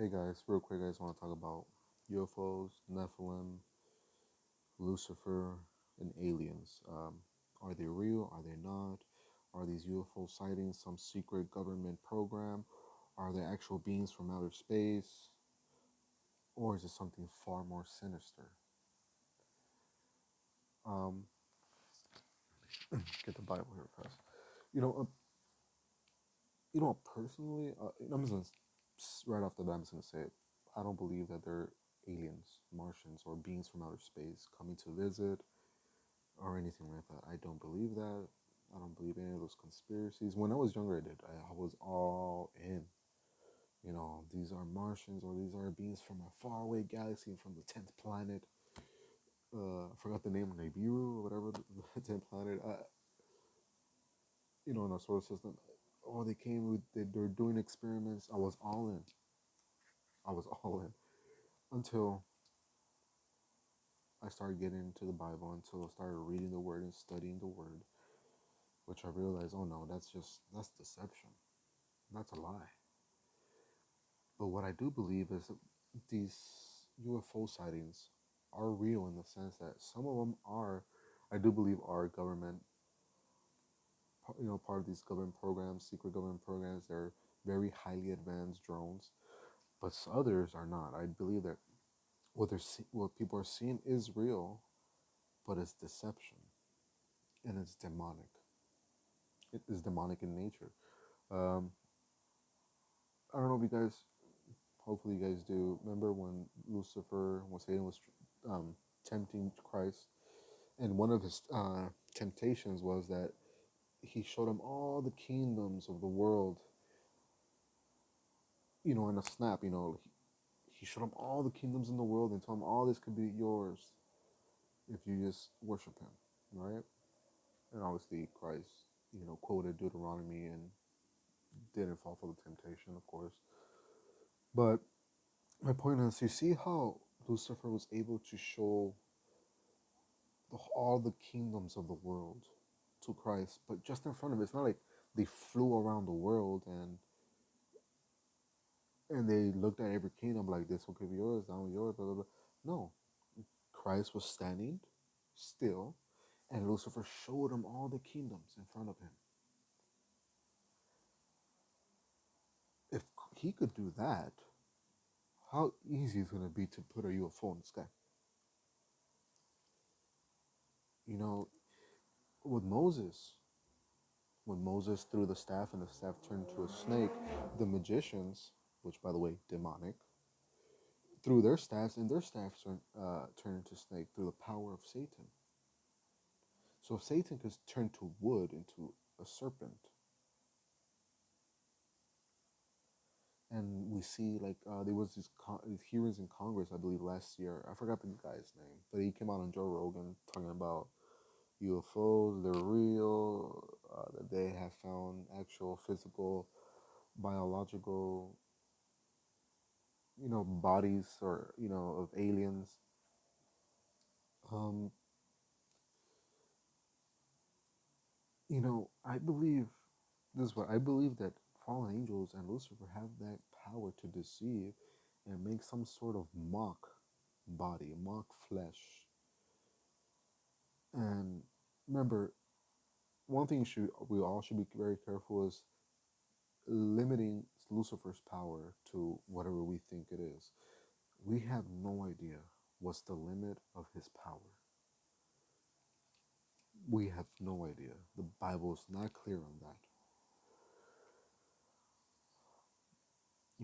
Hey guys, real quick, I just want to talk about UFOs, Nephilim, Lucifer, and aliens. Are they real? Are they not? Are these UFO sightings some secret government program? Are they actual beings from outer space? Or is it something far more sinister? Um, get the Bible here fast. You know, uh, personally, I'm just gonna, right off the bat, I'm just gonna say it. I don't believe that they're aliens, Martians, or beings from outer space coming to visit or anything like that. I don't believe that. I don't believe any of those conspiracies. When I was younger, I did. I was all in. These are Martians or these are beings from a faraway galaxy from the 10th planet. I forgot the name, Nibiru or whatever, the 10th planet. In our solar system. Oh, they came with, they're doing experiments. I was all in. I was all in. Until I started getting into the Bible, until I started reading the Word and studying the Word, which I realized, oh no, that's deception. That's a lie. But what I do believe is that these UFO sightings are real in the sense that some of them are, I do believe, are government, part of these government programs, secret government programs. They're very highly advanced drones, but others are not. I believe that what people are seeing is real, but it's deception and it's demonic. It is demonic in nature. Um, I don't know if you guys, hopefully you guys do, remember when Satan was tempting Christ, and one of his temptations was that he showed him all the kingdoms of the world, in a snap. He showed him all the kingdoms in the world and told him all this could be yours if you just worship him, right? And obviously Christ, quoted Deuteronomy and didn't fall for the temptation, of course. But my point is, you see how Lucifer was able to show all the kingdoms of the world to Christ, but just in front of it. It's not like they flew around the world and they looked at every kingdom like this one could be yours, that one yours, blah blah blah. No, Christ was standing still, and Lucifer showed him all the kingdoms in front of him. If he could do that, how easy is it going to be to put a UFO in the sky? You know, with Moses, when Moses threw the staff and the staff turned into a snake, the magicians, which by the way, demonic, threw their staffs and their staffs turned into snake through the power of Satan. So if Satan could turn to wood into a serpent, and we see like there was these hearings in Congress, I believe last year. I forgot the guy's name, but he came out on Joe Rogan talking about UFOs. They're real. That they have found actual physical, biological, bodies or of aliens. Um, I believe this is what I believe, that fallen angels and Lucifer have that power to deceive and make some sort of mock body, mock flesh. And remember, one thing we all should be very careful is limiting Lucifer's power to whatever we think it is. We have no idea what's the limit of his power. We have no idea. The Bible is not clear on that.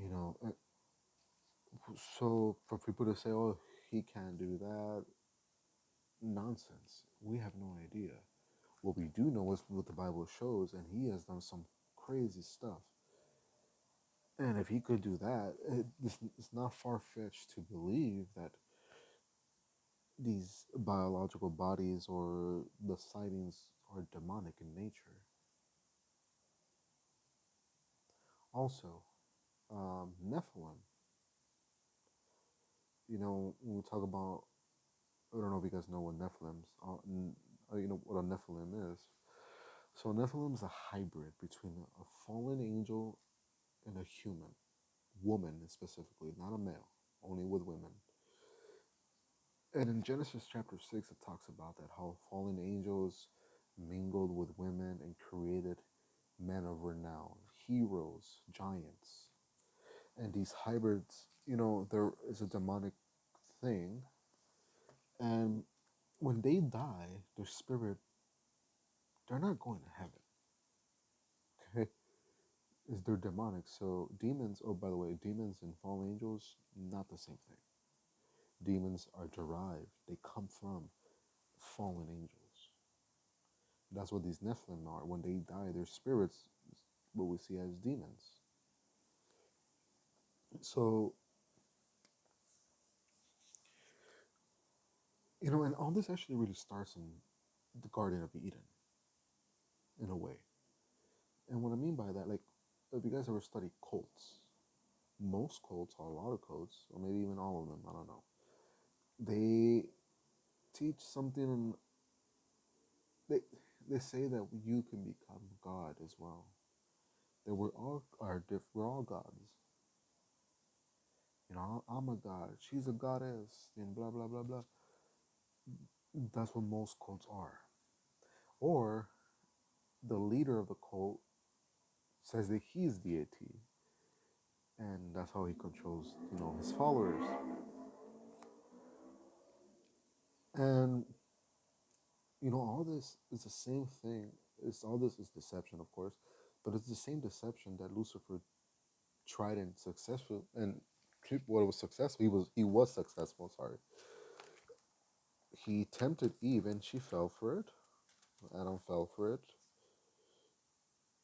You know, so for people to say, "Oh, he can't do that," nonsense. We have no idea. What we do know is what the Bible shows, and he has done some crazy stuff. And if he could do that, it's not far fetched to believe that these biological bodies or the sightings are demonic in nature. Also, Nephilim. When we talk about, I don't know if you guys know what what a Nephilim is. So Nephilim is a hybrid between a fallen angel and a human. woman specifically, not a male, only with women. And in Genesis chapter 6, it talks about that how fallen angels mingled with women and created men of renown, heroes, giants. And these hybrids, there is a demonic thing. And when they die, their spirit, they're not going to heaven. Okay? Is they're demonic. So demons, oh, by the way, demons and fallen angels, not the same thing. Demons are derived, they come from fallen angels. That's what these Nephilim are. When they die, their spirits, what we see as demons. So, and all this actually really starts in the Garden of Eden, in a way. And what I mean by that, like, if you guys ever study cults, most cults, or a lot of cults, or maybe even all of them, I don't know, they teach something, they, they say that you can become God as well. That we're all gods. I'm a god, she's a goddess, and blah blah blah blah. That's what most cults are. Or the leader of the cult says that he's deity, and that's how he controls, his followers. And all this is the same thing. It's all this is deception, of course, but it's the same deception that Lucifer tried and successful. And what was successful, he was successful. Sorry, he tempted Eve, and she fell for it. Adam fell for it.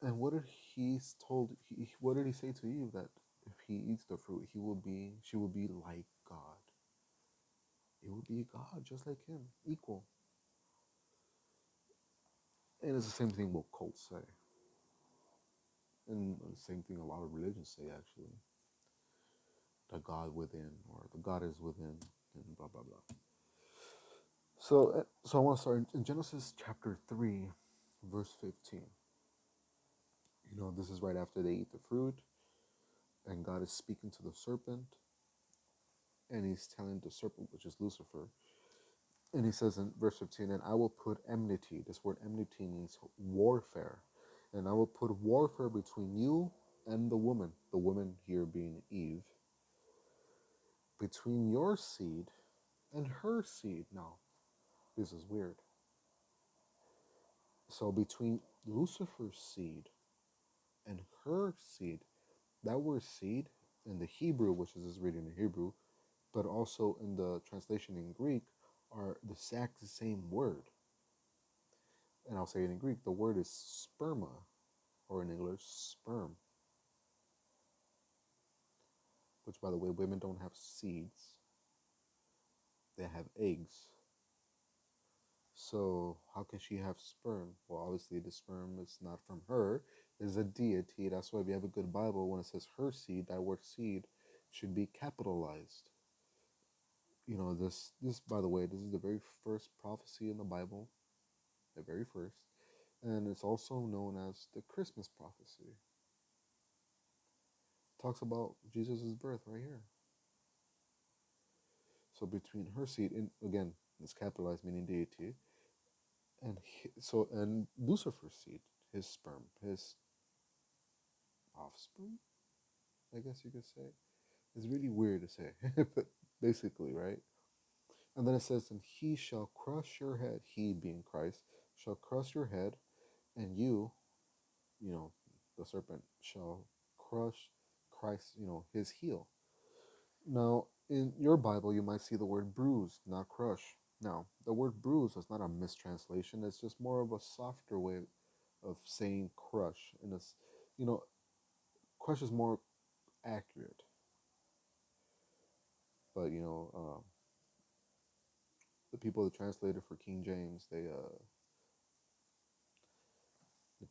And what did he say to Eve? That if he eats the fruit, she will be like God. It would be God, just like him, equal. And it's the same thing what cults say. And the same thing a lot of religions say, actually. The God within, or the God is within, and blah, blah, blah. So I want to start in Genesis chapter 3, verse 15. This is right after they eat the fruit, and God is speaking to the serpent, and he's telling the serpent, which is Lucifer, and he says in verse 15, and I will put enmity. This word enmity means warfare. And I will put warfare between you and the woman here being Eve, between your seed and her seed. Now, this is weird. So between Lucifer's seed and her seed, that word seed in the Hebrew, which is this reading in Hebrew, but also in the translation in Greek, are the exact same word. And I'll say it in Greek. The word is sperma, or in English, sperm. Which, by the way, women don't have seeds. They have eggs. So how can she have sperm? Well, obviously the sperm is not from her. It's a deity. That's why if you have a good Bible, when it says her seed, that word seed should be capitalized. This by the way, this is the very first prophecy in the Bible. The very first. And it's also known as the Christmas prophecy. It talks about Jesus' birth right here. So between her seed, and again, it's capitalized meaning deity, and Lucifer's seed, his sperm, his offspring, I guess you could say. It's really weird to say, but basically, right? And then it says, and he shall crush your head, he being Christ, shall crush your head, and the serpent shall crush Christ, his heel. Now, in your Bible, you might see the word bruise, not crush. Now, the word bruise is not a mistranslation. It's just more of a softer way of saying crush. And crush is more accurate. But, the people that translated for King James, they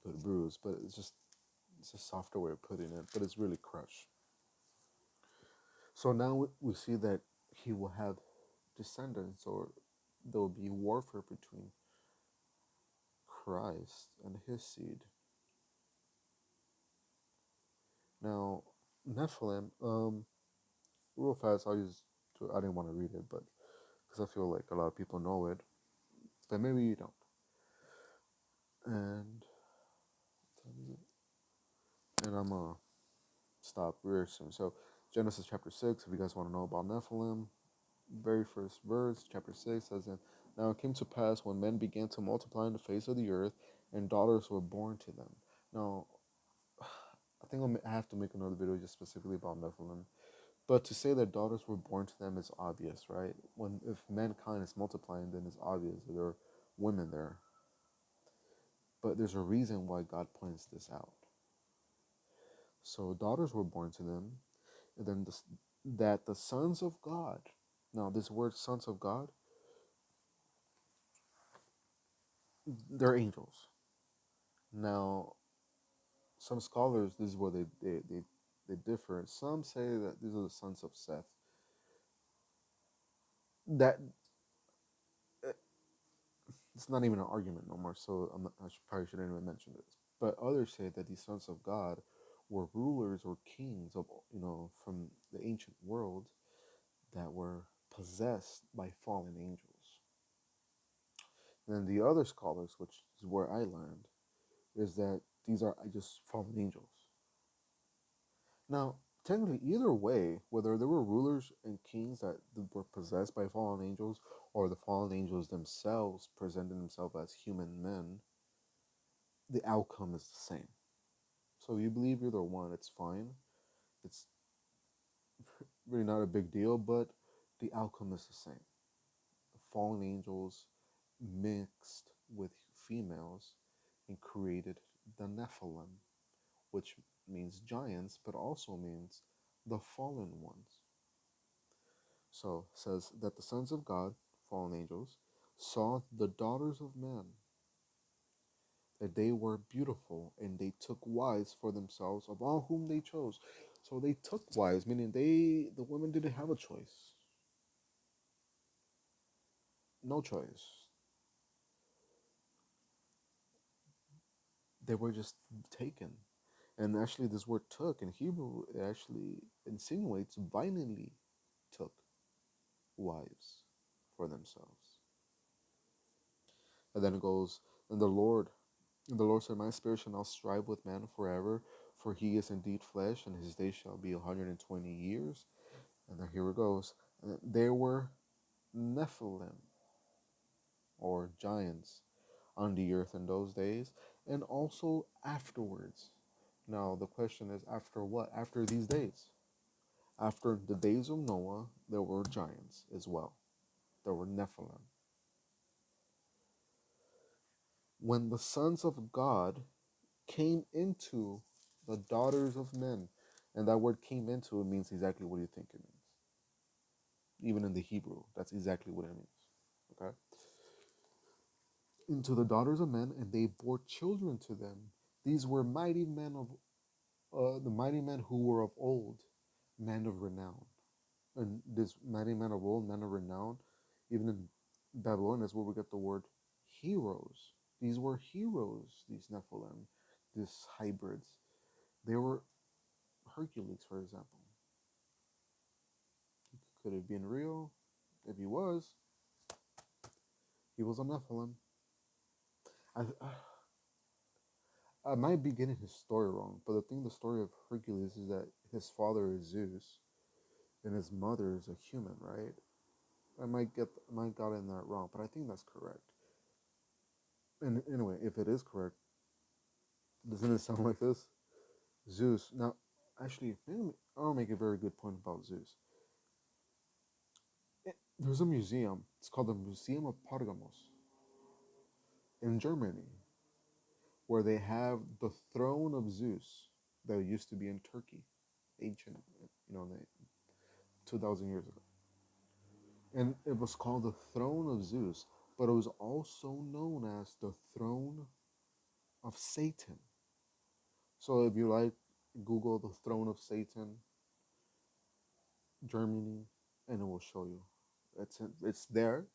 put bruise. But it's a softer way of putting it. But it's really crush. So now we see that he will have descendants, or there will be warfare between Christ and his seed. Now, Nephilim. Real fast. I didn't want to read it, but because I feel like a lot of people know it, but maybe you don't. And I'm gonna stop real soon. So Genesis chapter 6. If you guys want to know about Nephilim, very first verse, chapter 6 says, "And now it came to pass when men began to multiply in the face of the earth, and daughters were born to them." Now, I think I have to make another video just specifically about Nephilim. But to say that daughters were born to them is obvious, right? When if mankind is multiplying, then it's obvious that there are women there. But there's a reason why God points this out. So daughters were born to them, and then that the sons of God. Now, this word "sons of God," they're angels. Now, some scholars, this is where they differ. Some say that these are the sons of Seth. That it's not even an argument no more. So probably shouldn't even mention this. But others say that these sons of God were rulers or kings of from the ancient world that were possessed by fallen angels. And then the other scholars, which is where I land, is that these are just fallen angels. Now, technically, either way, whether there were rulers and kings that were possessed by fallen angels, or the fallen angels themselves presented themselves as human men, the outcome is the same. So if you believe either one, it's fine. It's really not a big deal, but the outcome is the same. Fallen angels mixed with females and created the Nephilim, which means giants, but also means the fallen ones. So it says that the sons of God, fallen angels, saw the daughters of men, that they were beautiful, and they took wives for themselves of all whom they chose. So they took wives, meaning the women didn't have a choice. No choice. They were just taken. And actually this word took in Hebrew, it actually insinuates violently took wives for themselves. And then it goes, and the Lord said, "My spirit shall not strive with man forever, for he is indeed flesh, and his days shall be 120 years." And then here it goes. And there were Nephilim, or giants, on the earth in those days, and also afterwards. Now, the question is, after what? After these days. After the days of Noah, there were giants as well. There were Nephilim. When the sons of God came into the daughters of men, and that word "came into" it means exactly what you think it means. Even in the Hebrew, that's exactly what it means. Okay? Into the daughters of men, and they bore children to them. These were mighty men of the mighty men who were of old, men of renown. And this mighty men of old, men of renown, even in Babylon, is where we get the word heroes. These were heroes, these Nephilim, these hybrids. They were Hercules, for example. Could have been real. If he was a Nephilim. I, I might be getting his story wrong, but the story of Hercules is that his father is Zeus, and his mother is a human, right? I might got in that wrong, but I think that's correct. And anyway, if it is correct, doesn't it sound like this? Zeus. Now, actually, maybe I'll make a very good point about Zeus. There's a museum. It's called the Museum of Pergamos in Germany, where they have the throne of Zeus that used to be in Turkey, ancient, 2,000 years ago. And it was called the throne of Zeus, but it was also known as the throne of Satan. So if you like, Google the throne of Satan, Germany, and it will show you. It's there.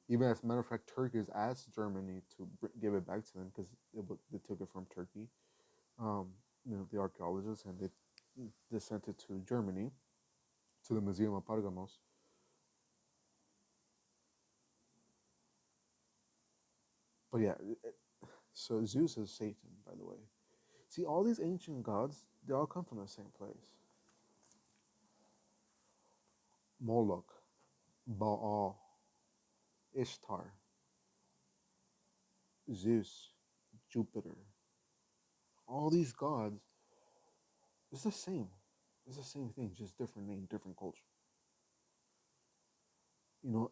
Even as a matter of fact, Turkey has asked Germany to give it back to them because they took it from Turkey. Um, the archaeologists, and they sent it to Germany, to the Museum of Pergamos. But yeah, so Zeus is Satan, by the way. See, all these ancient gods, they all come from the same place. Moloch, Baal, Ishtar, Zeus, Jupiter. All these gods, it's the same. It's the same thing, just different name, different culture.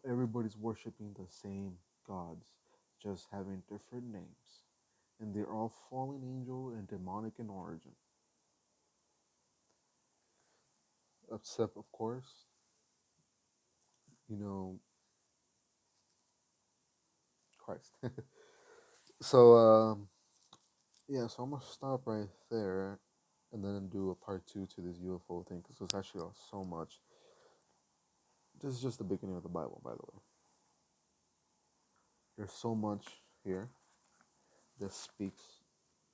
Everybody's worshiping the same gods, just having different names. And they're all fallen angel and demonic in origin. Except, of course, you know, Christ. So, yeah, so I'm going to stop right there and then do a part two to this UFO thing because there's actually so much. This is just the beginning of the Bible, by the way. There's so much here that speaks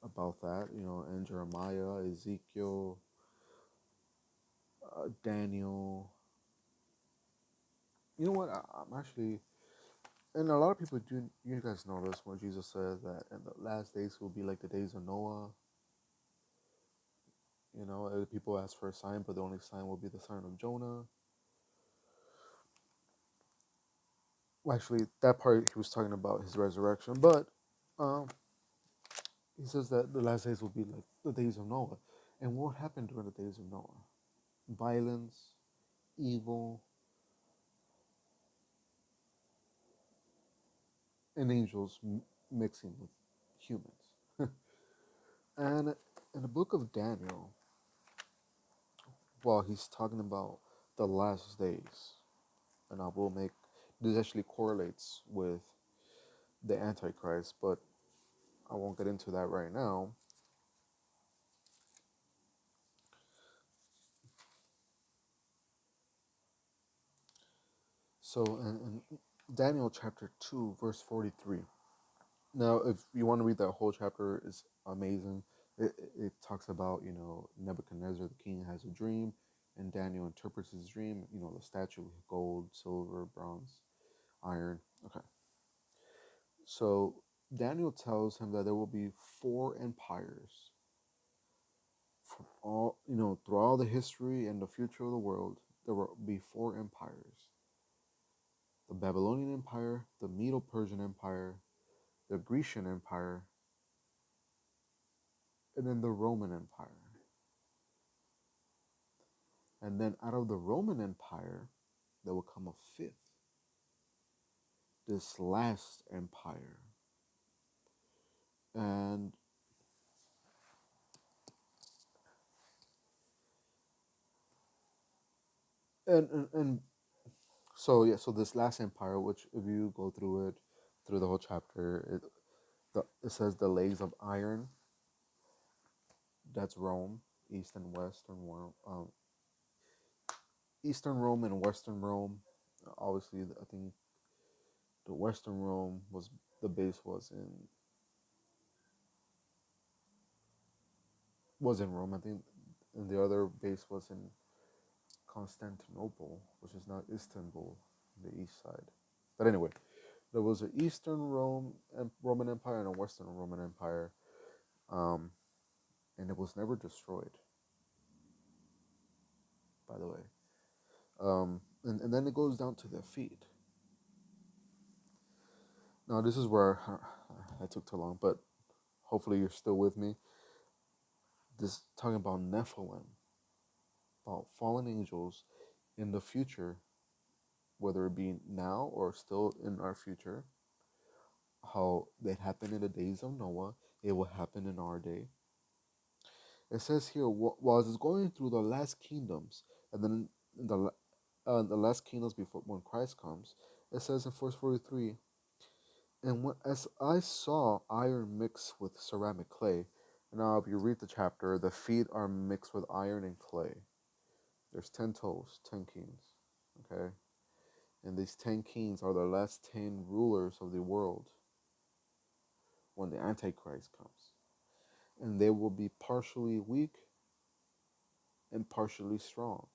about that, in Jeremiah, Ezekiel, Daniel. You know what? I'm actually, and a lot of people do. You guys know this when Jesus says that in the last days will be like the days of Noah. People ask for a sign, but the only sign will be the sign of Jonah. Well, actually, that part he was talking about his resurrection, but um, he says that the last days will be like the days of Noah. And what happened during the days of Noah? Violence, evil, and angels mixing with humans. And in the book of Daniel, well, he's talking about the last days, and I will make this actually correlates with the Antichrist, but I won't get into that right now. So, in Daniel chapter 2, verse 43. Now, if you want to read that whole chapter, it's amazing. It talks about, Nebuchadnezzar, the king, has a dream, and Daniel interprets his dream. The statue, gold, silver, bronze, iron. Okay. So, Daniel tells him that there will be four empires from through all the history and the future of the world. There will be four empires: the Babylonian Empire, the Medo-Persian Empire, the Grecian Empire, and then the Roman Empire. And then out of the Roman Empire, there will come a fifth, this last empire. And and so yeah, so this last empire, which if you go through it, through the whole chapter, it says the legs of iron. That's Rome, East and Western Rome, Eastern Rome and Western Rome. Obviously, I think the Western Rome was the base was in Rome. I think, and the other base was in Constantinople, which is now Istanbul, the east side. But anyway, there was an Eastern Roman Empire and a Western Roman Empire, um, and it was never destroyed. By the way, and then it goes down to their feet. Now this is where I took too long, but hopefully you're still with me. This talking about Nephilim, about fallen angels in the future, whether it be now or still in our future. How that happened in the days of Noah, it will happen in our day. It says here, while it's going through the last kingdoms, and then in the last kingdoms before when Christ comes, it says in verse 43, and as I saw iron mixed with ceramic clay. Now, if you read the chapter, the feet are mixed with iron and clay. There's 10 toes, 10 kings. Okay? And these 10 kings are the last 10 rulers of the world when the Antichrist comes. And they will be partially weak and partially strong.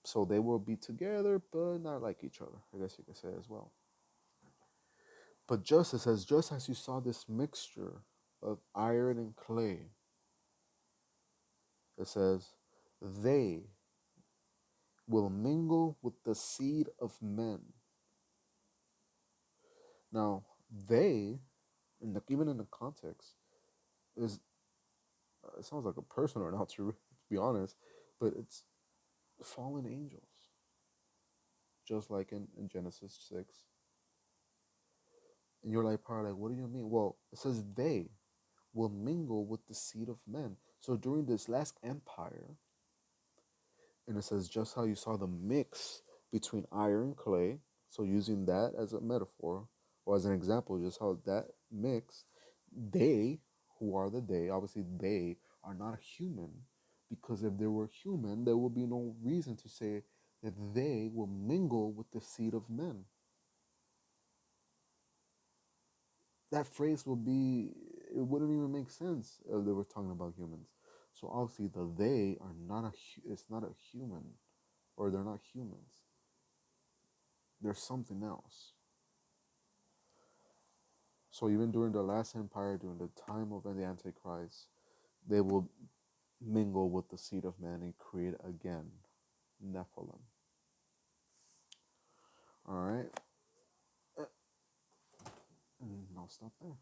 So they will be together, but not like each other, I guess you could say as well. But just, it says, just as you saw this mixture of iron and clay, it says, they will mingle with the seed of men. Now, they, even in the context, is it sounds like a person or not to be honest, but it's fallen angels, just like in Genesis 6. And you're like, probably like, what do you mean? Well, it says they will mingle with the seed of men. So during this last empire, and it says just how you saw the mix between iron and clay, so using that as a metaphor or as an example, just how that mix, they, who are the they, obviously they are not human, because if they were human, there would be no reason to say that they will mingle with the seed of men. That phrase would be, it wouldn't even make sense if they were talking about humans. So obviously the they are not it's not a human, or they're not humans. There's something else. So even during the last empire, during the time of the Antichrist, they will mingle with the seed of man and create again Nephilim. All right, and I'll stop there.